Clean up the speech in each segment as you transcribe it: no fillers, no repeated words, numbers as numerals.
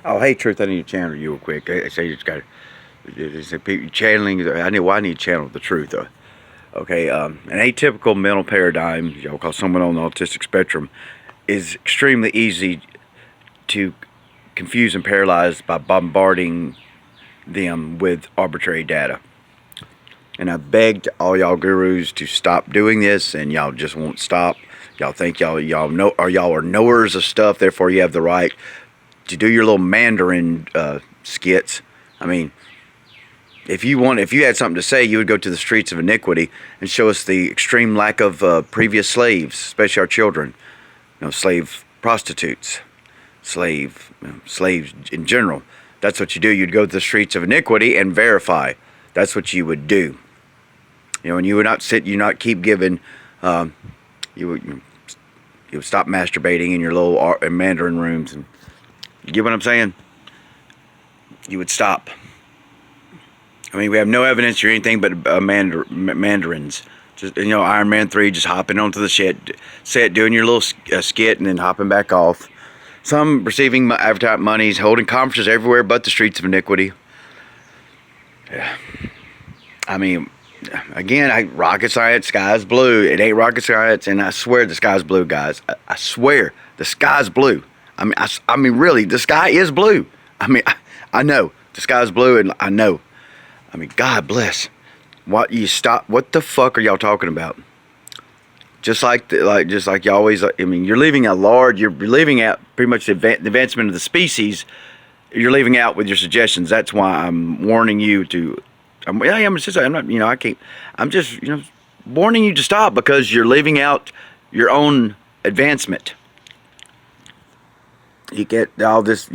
Oh, hey, Truth, I need to channel you real quick. I say you just got to channeling. I need to channel the truth. Okay, an atypical mental paradigm, call someone on the autistic spectrum, is extremely easy to confuse and paralyze by bombarding them with arbitrary data. And I begged all y'all gurus to stop doing this, and y'all just won't stop. Y'all think y'all know, or y'all are knowers of stuff. Therefore, you have the right to do your little Mandarin skits. I mean, if you had something to say, you would go to the streets of iniquity and show us the extreme lack of previous slaves, especially our children. Slave prostitutes, slaves in general. That's what you do. You'd go to the streets of iniquity and verify. That's what you would do. And you would not sit. You not keep giving. You would stop masturbating in your little Mandarin rooms, and you get what I'm saying. You would stop. I mean, we have no evidence or anything but Mandarins. Just Iron Man 3, just hopping onto the set, doing your little skit, and then hopping back off. Some receiving advertisement monies, holding conferences everywhere but the streets of iniquity. Yeah. I mean, again, rocket science, sky's blue. It ain't rocket science, and I swear the sky's blue, guys. I swear the sky's blue. I mean, really, the sky is blue. I mean, I know the sky's blue, and I know. I mean, God bless. What the fuck are y'all talking about? Just like you always. I mean, you're leaving out pretty much the advancement of the species. You're leaving out with your suggestions. That's why I'm warning you to. I'm not. I can't. I'm just warning you to stop, because you're leaving out your own advancement. You get all this.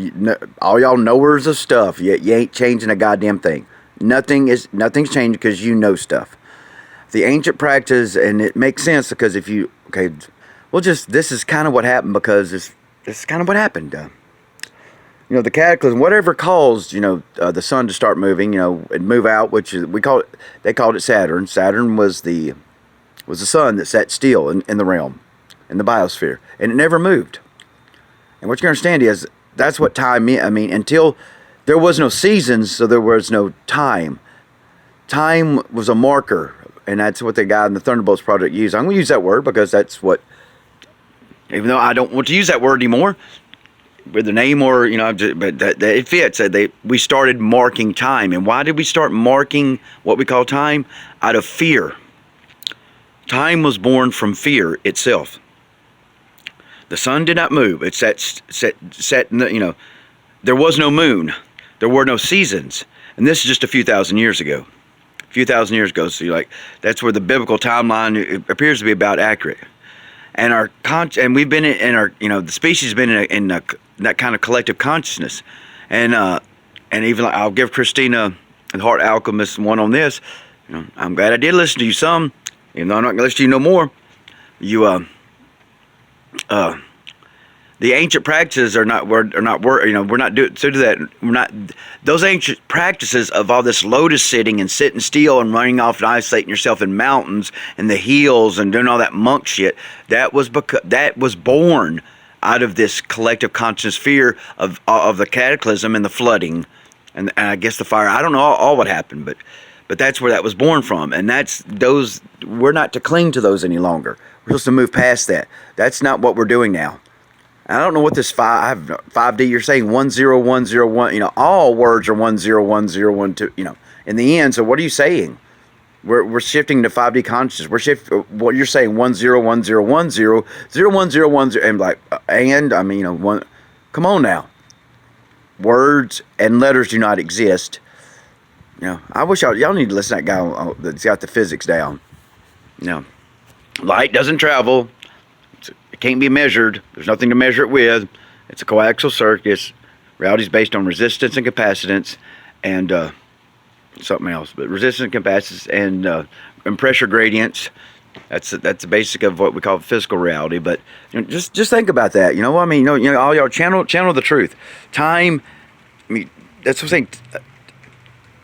All y'all knowers of stuff. Yet you ain't changing a goddamn thing. Nothing's changed because you know stuff. The ancient practice, and it makes sense because this is kind of what happened, because this is kind of what happened. The cataclysm, whatever caused, the sun to start moving, and move out, which is, they called it Saturn. Saturn was the sun that sat still in the realm, in the biosphere, and it never moved. And what you understand is, that's what time meant. I mean, until there was no seasons, so there was no time. Time was a marker, and that's what the guy in the Thunderbolts project used. I'm going to use that word because that's what, even though I don't want to use that word anymore, with the name or, but that it fits. We started marking time. And why did we start marking what we call time? Out of fear. Time was born from fear itself. The sun did not move. It set in the, there was no moon. There were no seasons. And this is just a few thousand years ago. So that's where the biblical timeline appears to be about accurate. And we've been in our, the species has been in that kind of collective consciousness. And even I'll give Christina, the Heart Alchemist, one on this. I'm glad I did listen to you some, even though I'm not going to listen to you no more. The ancient practices we're not those ancient practices of all this lotus sitting and sitting still and running off and isolating yourself in mountains and the hills and doing all that monk shit. That was born out of this collective conscious fear of the cataclysm and the flooding and I guess the fire. I don't know all what happened, but that's where that was born from. And we're not to cling to those any longer. We're supposed to move past that. That's not what we're doing now. I don't know what this 5D you're saying, 10101, all words are 101012, in the end. So what are you saying? We're shifting to 5D consciousness. What you're saying, 101010, 01010, and come on now. Words and letters do not exist. I wish y'all need to listen to that guy that's got the physics down. Light doesn't travel. It can't be measured. There's nothing to measure it with. It's a coaxial circuit. Reality is based on resistance and capacitance and something else. But resistance and capacitance and pressure gradients. That's the basic of what we call physical reality. But just think about that. All y'all channel the truth. Time. That's what I'm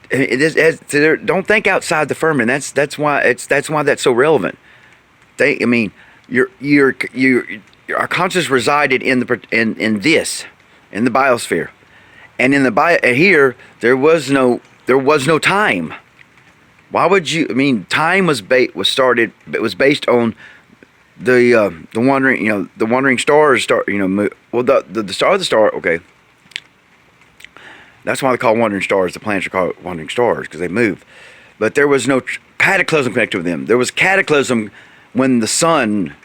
saying. Don't think outside the firmament. That's why that's so relevant. Our consciousness resided in the biosphere, And in the here, there was no time. Why would you? I mean, time was started. It was based on the wandering, the wandering stars. Well, the star of the star. Okay, that's why they call wandering stars. The planets are called wandering stars because they move. But there was no cataclysm connected with them. There was cataclysm when Saturn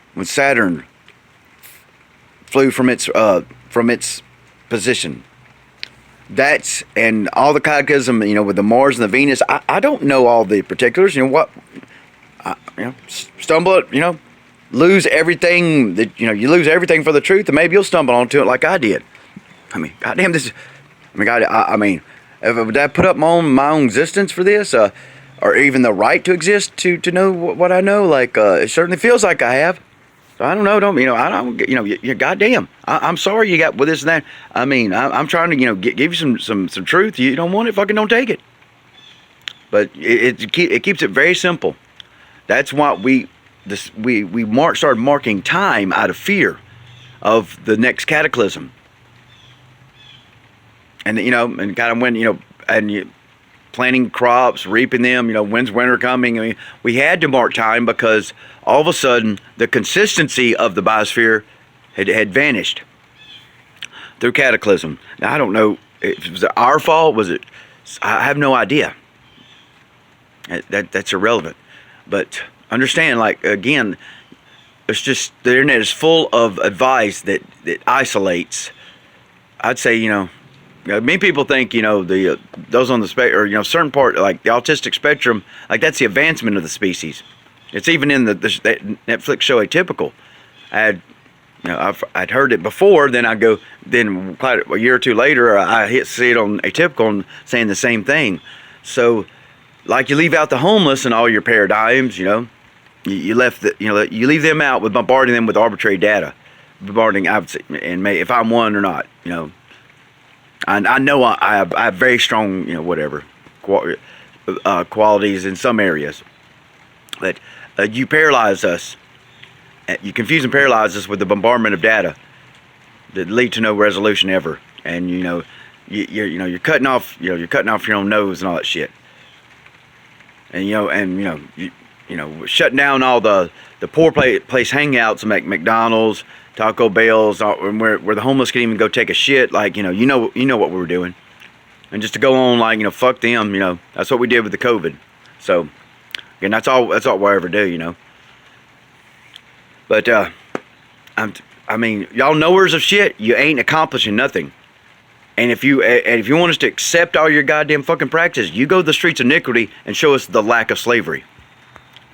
flew from its position. That's, and all the cataclysm, with the Mars and the Venus. I don't know all the particulars. Stumble, lose everything that, you lose everything for the truth, and maybe you'll stumble onto it like I did. I mean, goddamn, would that put up my own existence for this, or even the right to exist to know what I know? Like, it certainly feels like I have. So I don't know. You goddamn. I'm sorry you got with this and that. I mean, I'm trying to, give you some truth. You don't want it, fucking don't take it. But it keeps it very simple. That's why we started marking time out of fear of the next cataclysm. And and kind of when planting crops, reaping them, when's winter coming? I mean, we had to mark time because all of a sudden the consistency of the biosphere had vanished through cataclysm. Now, I don't know if it was our fault. Was it? I have no idea. That's irrelevant. But understand, like, again, it's just the internet is full of advice that isolates. I'd say, many people think, those on the spectrum, or, certain part, like the autistic spectrum, like that's the advancement of the species. It's even in the Netflix show Atypical. I'd heard it before, then quite a year or two later, I see it on Atypical and saying the same thing. So, like, you leave out the homeless in all your paradigms, you leave them out with bombarding them with arbitrary data. I would say, and if I'm one or not, I know I have very strong, qualities in some areas. But you paralyze us. You confuse and paralyze us with the bombardment of data that lead to no resolution ever. And you're cutting off your own nose and all that shit. And shutting down all the poor place hangouts like McDonald's, Taco Bell's, where the homeless can even go take a shit. Like, you know what we were doing. And just to go on like, fuck them, that's what we did with the COVID. So, again, that's all we'll ever do, But, y'all knowers of shit, you ain't accomplishing nothing. And if you want us to accept all your goddamn fucking practices, you go to the streets of iniquity and show us the lack of slavery.